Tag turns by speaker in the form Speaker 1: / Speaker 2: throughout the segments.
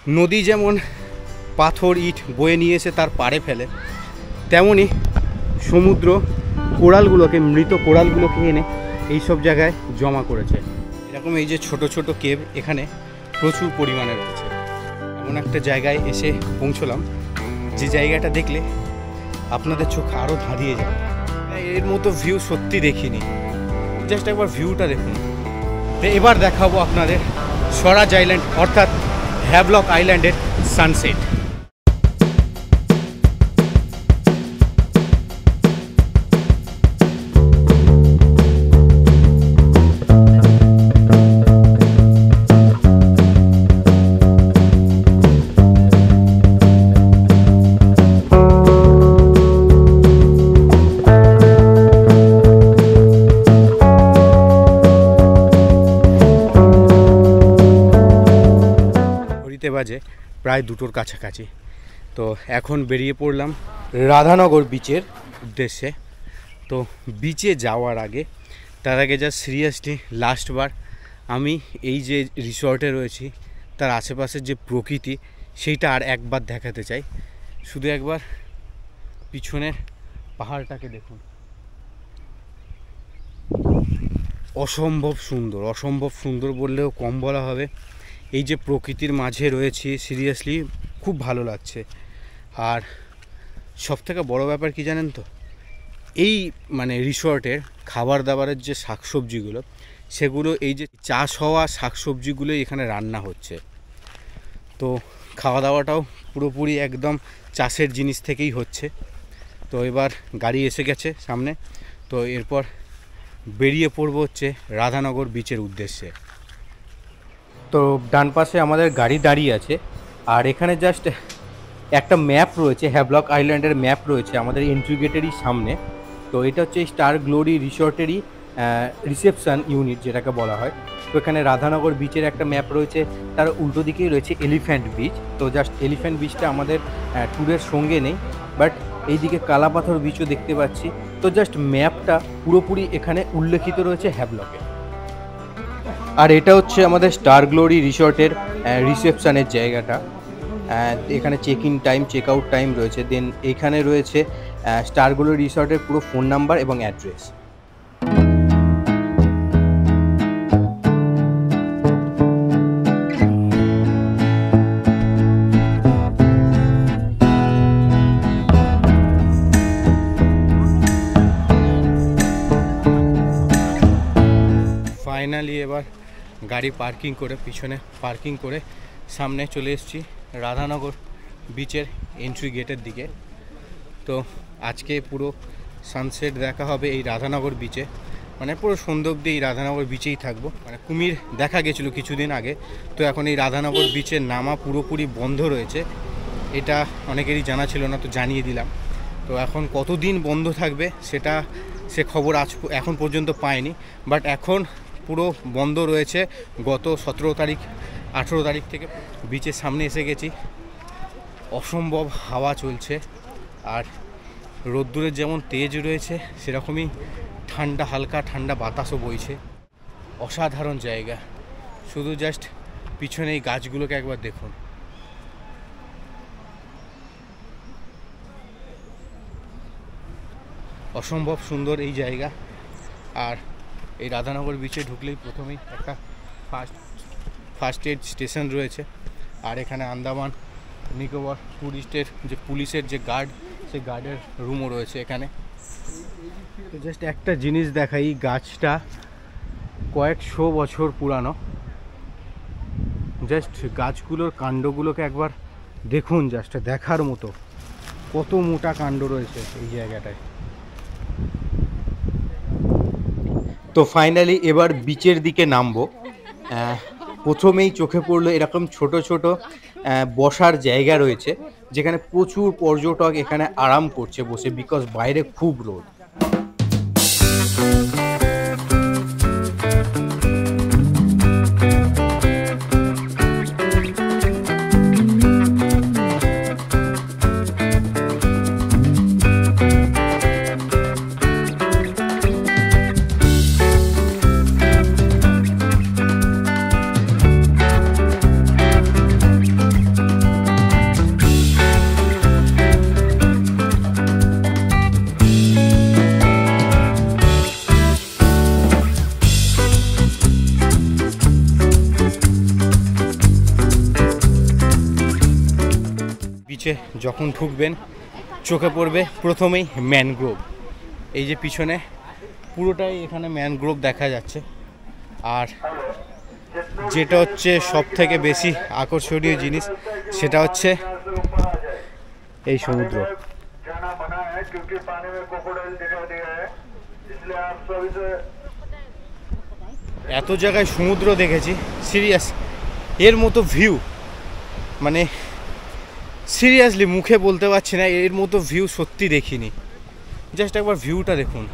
Speaker 1: নদী যেমন পাথর ইট বয়ে নিয়ে এসে তার পাড়ে ফেলে, তেমনই সমুদ্র কোরালগুলোকে, মৃত কোরালগুলোকে এনে এইসব জায়গায় জমা করেছে। এরকম এই যে ছোট ছোট কেভ এখানে প্রচুর পরিমাণে রয়েছে। এমন একটা জায়গায় এসে পৌঁছলাম যে জায়গাটা দেখলে আপনাদের চোখ আরও ধাঁধিয়ে যাবে। এর মতো ভিউ সত্যি দেখিনি, জাস্ট একবার ভিউটা দেখুন। এবার দেখাবো আপনাদের স্বরাজ আইল্যান্ড অর্থাৎ হ্যাভলক আইল্যান্ডের সানসেট। বাজে প্রায় 2টোর কাছাকাছি। তো এখন বেরিয়ে পড়লাম রাধানগর বিচের উদ্দেশ্যে। তো বিচে যাওয়ার আগে, তার আগে যা সিরিয়াসলি লাস্টবার আমি এই যে রিসর্টে রয়েছি তার আশেপাশের যে প্রকৃতি সেইটা আর একবার দেখাতে চাই। শুধু একবার পিছনের পাহাড়টাকে দেখুন, অসম্ভব সুন্দর, অসম্ভব সুন্দর বললেও কম বলা হবে। এই যে প্রকৃতির মাঝে রয়েছি, সিরিয়াসলি খুব ভালো লাগছে। আর সবথেকে বড় ব্যাপার কি জানেন তো, এই মানে রিসর্টের খাবার দাবারের যে শাকসবজিগুলো, সেগুলো এই যে চাষ হওয়া শাকসবজিগুলো এখানে রান্না হচ্ছে। তো খাওয়া দাওয়াটাও পুরোপুরি একদম চাষের জিনিস থেকেই হচ্ছে। তো এবার গাড়ি এসে গেছে সামনে, তো এরপর বেরিয়ে পড়বো হচ্ছে রাধানগর বিচের উদ্দেশ্যে। তো ডান পাশে আমাদের গাড়ি দাঁড়িয়ে আছে, আর এখানে জাস্ট একটা ম্যাপ রয়েছে, হ্যাভলক আইল্যান্ডের ম্যাপ রয়েছে আমাদের এন্ট্রি গেটেরই সামনে। তো এটা হচ্ছে স্টার গ্লোরি রিসর্টেরই রিসেপশন ইউনিট যেটাকে বলা হয়। তো এখানে রাধানগর বিচের একটা ম্যাপ রয়েছে, তার উল্টো দিকেই রয়েছে এলিফ্যান্ট বিচ। তো জাস্ট এলিফ্যান্ট বিচটা আমাদের ট্যুরের সঙ্গে নেই, বাট এইদিকে কালাপাথর বিচও দেখতে পাচ্ছি। তো জাস্ট ম্যাপটা পুরোপুরি এখানে উল্লেখিত রয়েছে হ্যাভলকে। আর এটা হচ্ছে আমাদের স্টার গ্লোরি রিসর্টের রিসেপশনের জায়গাটা। এখানে check in time, check out time রয়েছে। দেন এখানে রয়েছে স্টার গ্লোরি রিসর্টের পুরো ফোন নাম্বার এবং অ্যাড্রেস। ফাইনালি এবার গাড়ি পার্কিং করে, পিছনে পার্কিং করে সামনে চলে এসেছি রাধানগর বিচের এন্ট্রি গেটের দিকে। তো আজকে পুরো সানসেট দেখা হবে এই রাধানগর বিচে, মানে পুরো সন্ধ্যা অবধি এই রাধানগর বিচেই থাকবো। মানে কুমির দেখা গেছিলো কিছুদিন আগে, তো এখন এই রাধানগর বিচের নামা পুরোপুরি বন্ধ রয়েছে। এটা অনেকেরই জানা ছিল না, তো জানিয়ে দিলাম। তো এখন কতদিন বন্ধ থাকবে সে খবর এখন পর্যন্ত পাইনি, বাট এখন পুরো বন্ধ রয়েছে। গত 17 তারিখ 18 তারিখ থেকে বিচের সামনে এসে গেছি। অসম্ভব হাওয়া চলছে, আর রোদ্দুরের যেমন তেজ রয়েছে সেরকমই ঠান্ডা, হালকা ঠান্ডা বাতাসও বইছে। অসাধারণ জায়গা। শুধু জাস্ট পিছনে এই গাছগুলোকে একবার দেখুন, অসম্ভব সুন্দর এই জায়গা। আর এই রাধানগর বিচে ঢুকলেই প্রথমেই একটা ফার্স্ট এড স্টেশন রয়েছে, আর এখানে আন্দামান নিকোবর ট্যুরিস্টের যে পুলিশের যে গার্ড, সেই গার্ডের রুমও রয়েছে এখানে। তো জাস্ট একটা জিনিস দেখাই, গাছটা কয়েকশো বছর পুরানো। জাস্ট গাছগুলোর কাণ্ডগুলোকে একবার দেখুন, জাস্ট দেখার মতো কত মোটা কাণ্ড রয়েছে এই জায়গাটায়। তো ফাইনালি এবার বিচের দিকে নামবো। প্রথমেই চোখে পড়লো এরকম ছোট ছোট বসার জায়গা রয়েছে, যেখানে প্রচুর পর্যটক এখানে আরাম করছে বসে, বিকজ বাইরে খুব রোদ। বিচে যখন ঢুকবেন চোখে পড়বে প্রথমেই ম্যানগ্রোভ। এই যে পিছনে পুরোটাই এখানে ম্যানগ্রোভ দেখা যাচ্ছে। আর যেটা হচ্ছে সব থেকে বেশি আকর্ষণীয় জিনিস সেটা হচ্ছে এই সমুদ্র। এত জায়গায় সমুদ্র দেখেছি, সিরিয়াস এর মতো ভিউ মানে সিরিয়াসলি মুখে বলতে পারছি না, এর মতো ভিউ সত্যি দেখিনি। জাস্ট একবার ভিউটা দেখুন।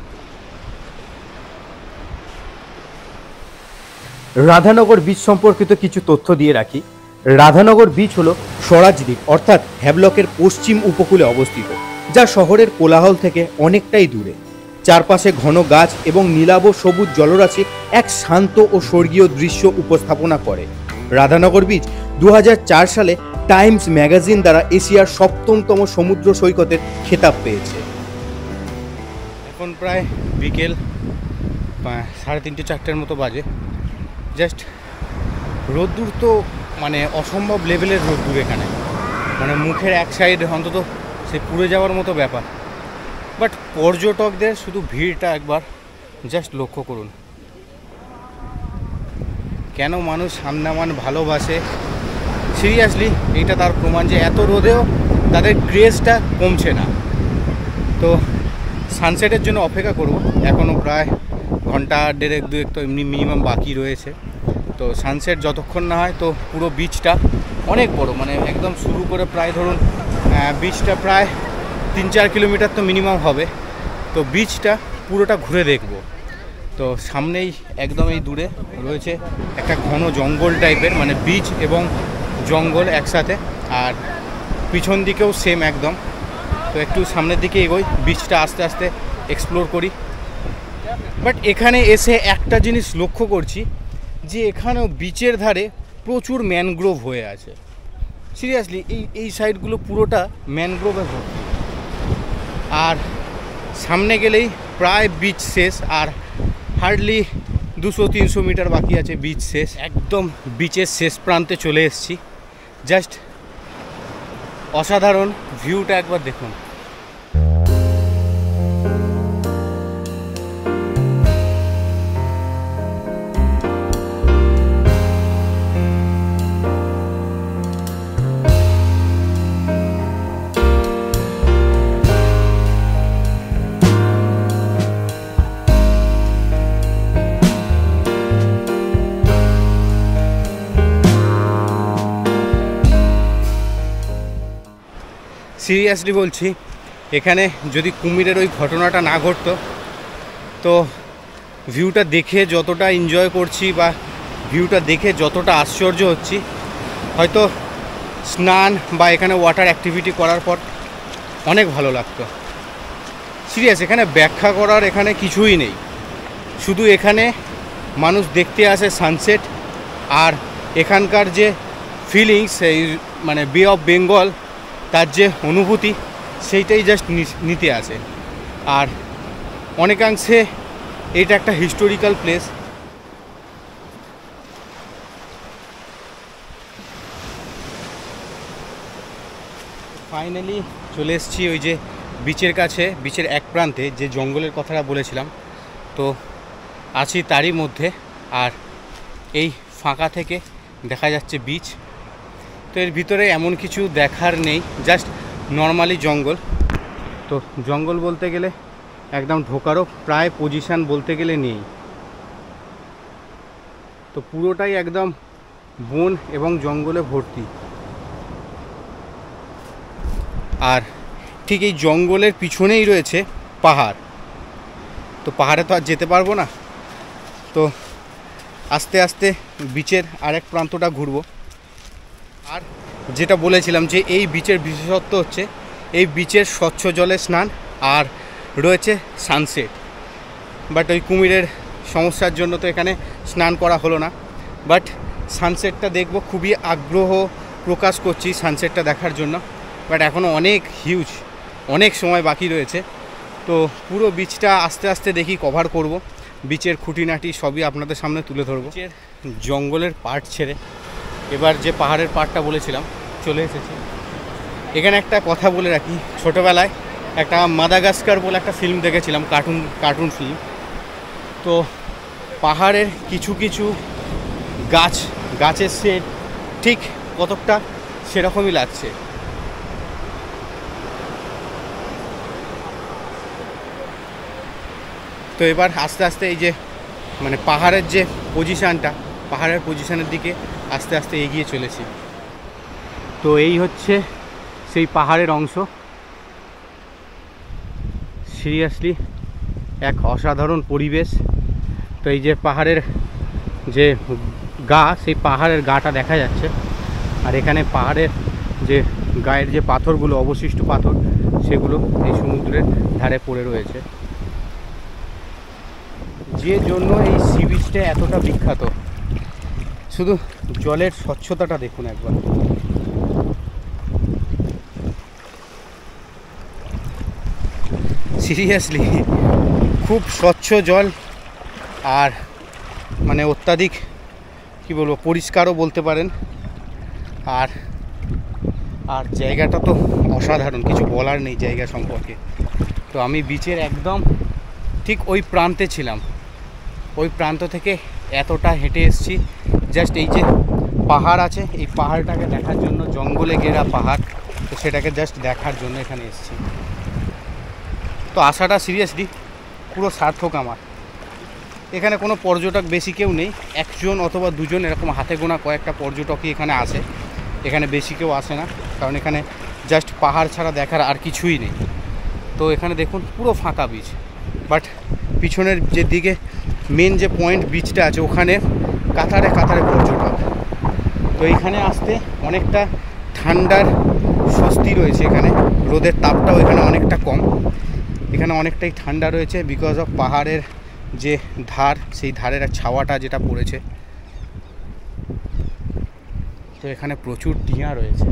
Speaker 2: রাধানগর বিচ সম্পর্কিত কিছু তথ্য দিয়ে রাখি। রাধানগর বিচ হলো স্বরাজ দ্বীপ অর্থাৎ হ্যাভলকের পশ্চিম উপকূলে অবস্থিত, যা শহরের কোলাহল থেকে অনেকটাই দূরে। চারপাশে ঘন গাছ এবং নীলাভ সবুজ জলরাশি এক শান্ত ও স্বর্গীয় দৃশ্য উপস্থাপনা করে। রাধানগর বিচ 2004 সালে টাইমস ম্যাগাজিন দ্বারা এশিয়ার 7তম সমুদ্র সৈকতের খেতাব পেয়েছে।
Speaker 1: এখন প্রায় বিকেল 3:30-4টের মতো বাজে। জাস্ট রোদ্দুর তো মানে অসম্ভব লেভেলের রোদ্দুর এখানে, মানে মুখের এক সাইড অন্তত সে পুড়ে যাওয়ার মতো ব্যাপার। বাট পর্যটকদের শুধু ভিড়টা একবার জাস্ট লক্ষ্য করুন। কেন মানুষ আন্দামান ভালোবাসে, সিরিয়াসলি এইটা তার প্রমাণ যে এত রোদেও তাদের ক্রেজটা কমছে না। তো সানসেটের জন্য অপেক্ষা করব, এখনও প্রায় ঘন্টা দেড়েক দুয়েক তো এমনি মিনিমাম বাকি রয়েছে। তো সানসেট যতক্ষণ না হয় তো পুরো বিচটা অনেক বড়, মানে একদম শুরু করে প্রায় ধরুন বিচটা প্রায় 3-4 কিলোমিটার তো মিনিমাম হবে। তো বিচটা পুরোটা ঘুরে দেখব। তো সামনেই একদম এই দূরে রয়েছে একটা ঘন জঙ্গল টাইপের, মানে বিচ এবং জঙ্গল একসাথে, আর পিছন দিকেও সেম একদম। তো একটু সামনের দিকে এগোই, বিচটা আস্তে আস্তে এক্সপ্লোর করি। বাট এখানে এসে একটা জিনিস লক্ষ্য করছি যে এখানেও বিচের ধারে প্রচুর ম্যানগ্রোভ হয়ে আছে। সিরিয়াসলি এই সাইডগুলো পুরোটা ম্যানগ্রোভে ভর্তি। আর সামনে গেলেই প্রায় বিচ শেষ, আর হার্ডলি 200-300 মিটার বাকি আছে বিচ শেষ। একদম বিচের শেষ প্রান্তে চলে এসেছি। জাস্ট অসাধারণ ভিউটা একবার দেখুন। সিরিয়াসলি বলছি, এখানে যদি কুমিরের ওই ঘটনাটা না ঘটতো তো ভিউটা দেখে যতটা এনজয় করছি বা ভিউটা দেখে যতটা আশ্চর্য হচ্ছি, হয়তো স্নান বা এখানে ওয়াটার অ্যাক্টিভিটি করার পর অনেক ভালো লাগতো। সিরিয়াস এখানে ব্যাখ্যা করার এখানে কিছুই নেই, শুধু এখানে মানুষ দেখতে আসে সানসেট, আর এখানকার যে ফিলিংস, এই মানে বে অফ বেঙ্গল তার যে অনুভূতি সেইটাই জাস্ট নিতে আসে। আর অনেকাংশে এটা একটা হিস্টোরিক্যাল প্লেস। ফাইনালি চলে এসেছি ওই যে বিচের কাছে, বিচের এক প্রান্তে যে জঙ্গলের কথাটা বলেছিলাম, তো আছি তারই মধ্যে। আর এই ফাঁকা থেকে দেখা যাচ্ছে বিচ। তো এর ভিতরে এমন কিছু দেখার নেই, জাস্ট নর্মালি জঙ্গল। তো জঙ্গল বলতে গেলে একদম ঢোকারও প্রায় পজিশান বলতে গেলে নেই। তো পুরোটাই একদম বন এবং জঙ্গলে ভর্তি। আর ঠিক এই জঙ্গলের পিছনেই রয়েছে পাহাড়। তো পাহাড়ে তো আর যেতে পারবো না, তো আস্তে আস্তে বিচের আরেক প্রান্তটা ঘুরবো। আর যেটা বলেছিলাম যে এই বিচের বিশেষত্ব হচ্ছে এই বিচের স্বচ্ছ জলে স্নান আর রয়েছে সানসেট। বাট ওই কুমিরের সমস্যার জন্য তো এখানে স্নান করা হলো না। বাট সানসেটটা দেখব, খুবই আগ্রহ প্রকাশ করছি সানসেটটা দেখার জন্য। বাট এখনও অনেক হিউজ, অনেক সময় বাকি রয়েছে। তো পুরো বিচটা আস্তে আস্তে দেখি কভার করব, বিচের খুঁটিনাটি সবই আপনাদের সামনে তুলে ধরবো। বিচের জঙ্গলের পার্ট ছেড়ে এবার যে পাহাড়ের পার্টটা বলেছিলাম চলে এসেছি। এখানে একটা কথা বলে রাখি, ছোটোবেলায় একটা মাদাগাস্কার বলে একটা ফিল্ম দেখেছিলাম, কার্টুন ফিল্ম। তো পাহাড়ের কিছু কিছু গাছের সেট ঠিক কতকটা সেরকমই লাগছে। তো এবার আস্তে আস্তে এই যে মানে পাহাড়ের যে পজিশানটা, পাহাড়ের পজিশানের দিকে আস্তে আস্তে এগিয়ে চলেছি। তো এই হচ্ছে সেই পাহাড়ের অংশ। সিরিয়াসলি এক অসাধারণ পরিবেশ। তো এই যে পাহাড়ের যে সেই পাহাড়ের গাটা দেখা যাচ্ছে, আর এখানে পাহাড়ের যে গায়ের যে পাথরগুলো, অবশিষ্ট পাথর, সেগুলো এই সমুদ্রের ধারে পড়ে রয়েছে। যে জন্য এই সি বিচটা এতটা বিখ্যাত, শুধু জলের স্বচ্ছতাটা দেখুন একবার। সিরিয়াসলি খুব স্বচ্ছ জল, আর মানে অত্যাধিক কি বলবো, পরিষ্কারও বলতে পারেন। আর আর জায়গাটা তো অসাধারণ, কিছু বলার নেই জায়গা সম্পর্কে। তো আমি বিচের একদম ঠিক ওই প্রান্তে ছিলাম, ওই প্রান্ত থেকে এতটা হেঁটে এসেছি জাস্ট এই যে পাহাড় আছে, এই পাহাড়টাকে দেখার জন্য, জঙ্গলে ঘেরা পাহাড়, তো সেটাকে জাস্ট দেখার জন্য এখানে এসেছি। তো আসাটা সিরিয়াসলি পুরো সার্থক আমার। এখানে কোনো পর্যটক বেশি কেউ নেই, একজন অথবা দুজন এরকম হাতে গোনা কয়েকটা পর্যটকই এখানে আসে। এখানে বেশি কেউ আসে না, কারণ এখানে জাস্ট পাহাড় ছাড়া দেখার আর কিছুই নেই। তো এখানে দেখুন পুরো ফাঁকা বিচ, বাট পিছনের যে দিকে মেন যে পয়েন্ট বিচটা আছে, ওখানে কাতারে কাতারে পর্যটক। তো এইখানে আসতে অনেকটা ঠান্ডার স্বস্তি রয়েছে। এখানে রোদের তাপটাও এখানে অনেকটা কম, এখানে অনেকটাই ঠান্ডা রয়েছে বিকজ অফ পাহাড়ের যে ধার, সেই ধারের ছাওয়াটা যেটা পড়েছে। তো এখানে প্রচুর টিয়া রয়েছে,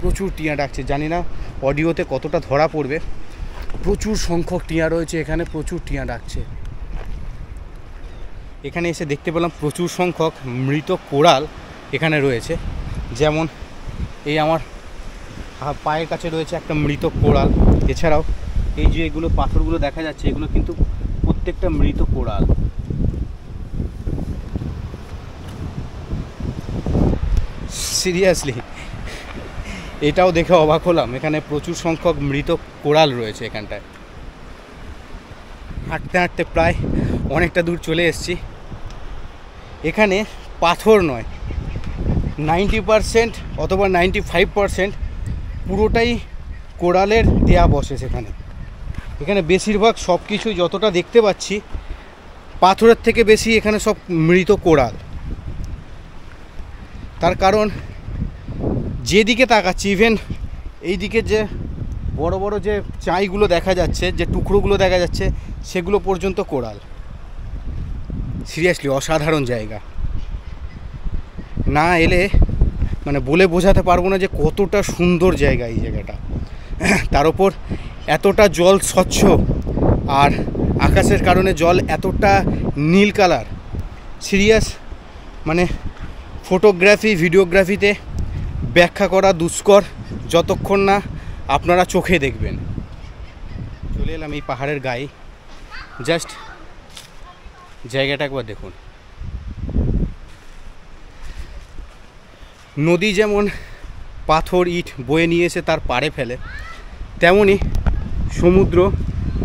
Speaker 1: প্রচুর টিয়া ডাকছে। জানি না অডিওতে কতটা ধরা পড়বে, প্রচুর সংখ্যক টিয়া রয়েছে এখানে, প্রচুর টিয়া ডাকছে। এখানে এসে দেখতে পেলাম প্রচুর সংখ্যক মৃত কোরাল এখানে রয়েছে। যেমন এই আমার পায়ের কাছে রয়েছে একটা মৃত কোরাল। এছাড়াও এই যে এগুলো পাথরগুলো দেখা যাচ্ছে, এগুলো কিন্তু প্রত্যেকটা মৃত কোরাল। সিরিয়াসলি এটাও দেখে অবাক হলাম, এখানে প্রচুর সংখ্যক মৃত কোরাল রয়েছে এখানটায়। হাঁটতে হাঁটতে প্রায় অনেকটা দূর চলে এসেছি। এখানে পাথর নয়, 90% অথবা 95% পুরোটাই কোরালের দেয়া বসে সেখানে। এখানে বেশিরভাগ সব কিছু যতটা দেখতে পাচ্ছি, পাথরের থেকে বেশি এখানে সব মৃত কোরাল। তার কারণ যেদিকে তাকাচ্ছি, ইভেন এই দিকে যে বড় বড় যে চাইগুলো দেখা যাচ্ছে, যে টুকরোগুলো দেখা যাচ্ছে, সেগুলো পর্যন্ত কোরাল। সিরিয়াসলি অসাধারণ জায়গা, না এলে মানে বলে বোঝাতে পারবো না যে কতটা সুন্দর জায়গা এই জায়গাটা। তার উপর এতটা জল স্বচ্ছ, আর আকাশের কারণে জল এতটা নীল কালার। সিরিয়াস মানে ফটোগ্রাফি, ভিডিওগ্রাফিতে ব্যাখ্যা করা দুষ্কর যতক্ষণ না আপনারা চোখে দেখবেন। চলে এলাম এই পাহাড়ের গায়ে, জাস্ট জায়গাটা একবার দেখুন। নদী যেমন পাথর ইট বয়ে নিয়ে এসে তার পাড়ে ফেলে, তেমনি সমুদ্র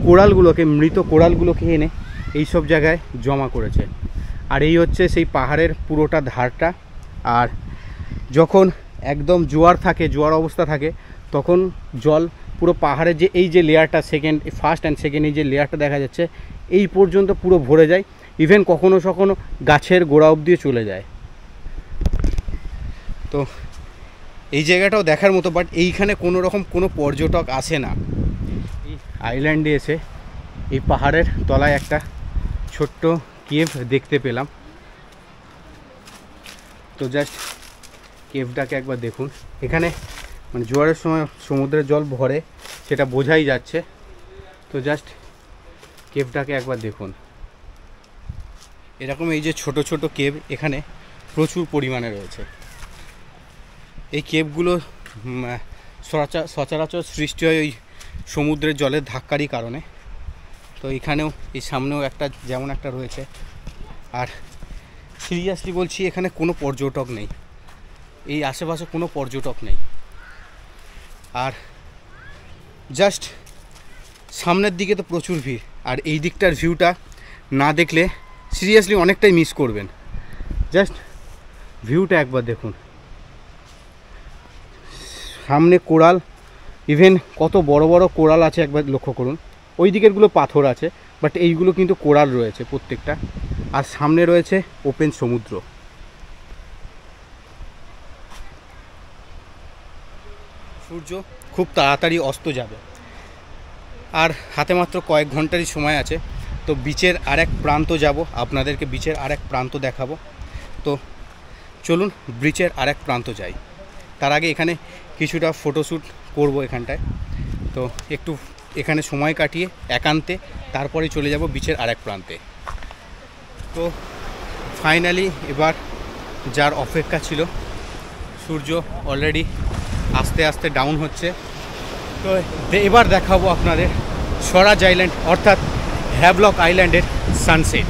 Speaker 1: কোরালগুলোকে, মৃত কোরালগুলোকে এনে এই সব জায়গায় জমা করেছে। আর এই হচ্ছে সেই পাহাড়ের পুরোটা ধারটা। আর যখন একদম জোয়ার থাকে, জোয়ার অবস্থা থাকে, তখন জল পুরো পাহাড়ের যে এই যে লেয়ারটা, ফার্স্ট অ্যান্ড সেকেন্ড এই যে লেয়ারটা দেখা যাচ্ছে, এই পর্যন্ত পুরো ভরে যায়। ইভেন কখনো কখনো গাছের গোড়া অবধিও চলে যায়। তো এই জায়গাটাও দেখার মতো, বাট এইখানে কোনো রকম কোনো পর্যটক আসে না। এই আইল্যান্ডে এসে এই পাহাড়ের তলায় একটা ছোট্ট কেভ দেখতে পেলাম। তো জাস্ট কেভটাকে একবার দেখুন। এখানে মানে জোয়ারের সময় সমুদ্রের জল ভরে, সেটা বোঝাই যাচ্ছে। তো জাস্ট কেভটাকে একবার দেখুন। এরকম এই যে ছোট ছোট কেভ এখানে প্রচুর পরিমাণে রয়েছে। এই কেভগুলো সচরাচর সৃষ্টি হয় ওই সমুদ্রের জলের ধাক্কারই কারণে। তো এখানেও এই সামনেও একটা যেমন একটা রয়েছে। আর সিরিয়াসলি বলছি, এখানে কোনো পর্যটক নেই, এই আশেপাশে কোনো পর্যটক নেই। আর জাস্ট সামনের দিকে তো প্রচুর ভিড়, আর এই দিকটার ভিউটা না দেখলে সিরিয়াসলি অনেকটাই মিস করবেন। জাস্ট ভিউটা একবার দেখুন, সামনে কোরাল, ইভেন কত বড় বড় কোরাল আছে একবার লক্ষ্য করুন। ওই দিকেরগুলো পাথর আছে, বাট এইগুলো কিন্তু কোরাল রয়েছে প্রত্যেকটা। আর সামনে রয়েছে ওপেন সমুদ্র। সূর্য খুব তাড়াতাড়ি অস্ত যাবে, আর হাতে মাত্র কয়েক ঘন্টারই সময় আছে। তো বিচের আরেক প্রান্ত যাব, আপনাদেরকে বিচের আরেক প্রান্ত দেখাবো। তো চলুন বিচের আরেক প্রান্ত যাই। তার আগে এখানে কিছুটা ফটোশ্যুট করব এখানটায়। তো একটু এখানে সময় কাটিয়ে একান্তে তারপরে চলে যাব বিচের আরেক প্রান্তে। তো ফাইনালি এবার যার অপেক্ষা ছিল, সূর্য অলরেডি আস্তে আস্তে ডাউন হচ্ছে। তো এবার দেখাবো আপনাদের স্বরাজ আইল্যান্ড অর্থাৎ হ্যাভলক আইল্যান্ডের সানসেট।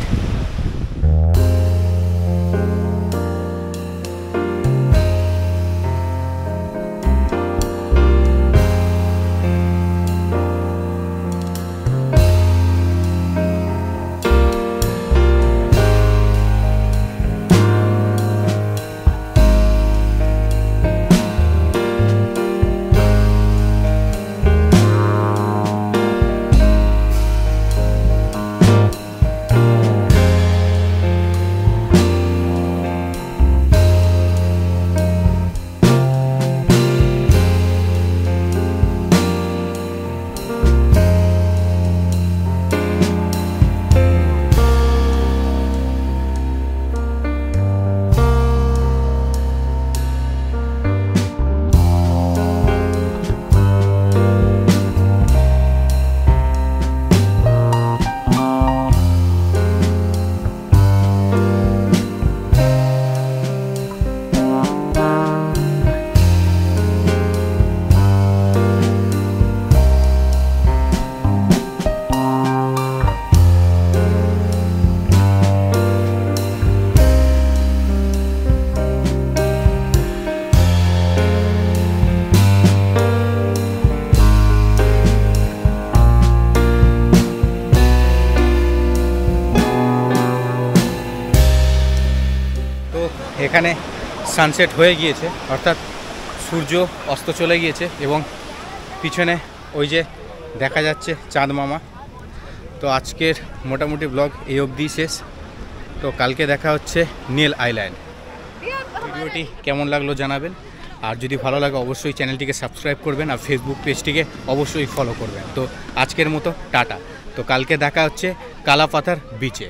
Speaker 1: এখানে সানসেট হয়ে গিয়েছে, অর্থাৎ সূর্য অস্ত চলে গিয়েছে, এবং পিছনে ওই যে দেখা যাচ্ছে চাঁদ মামা। তো আজকের মোটামুটি ব্লগ এই অবধি শেষ। তো কালকে দেখা হচ্ছে নীল আইল্যান্ড। ভিডিওটি কেমন লাগলো জানাবেন, আর যদি ভালো লাগে অবশ্যই চ্যানেলটিকে সাবস্ক্রাইব করবেন, আর ফেসবুক পেজটিকে অবশ্যই ফলো করবেন। তো আজকের মতো টাটা। তো কালকে দেখা হচ্ছে কালাপাথার বিচে।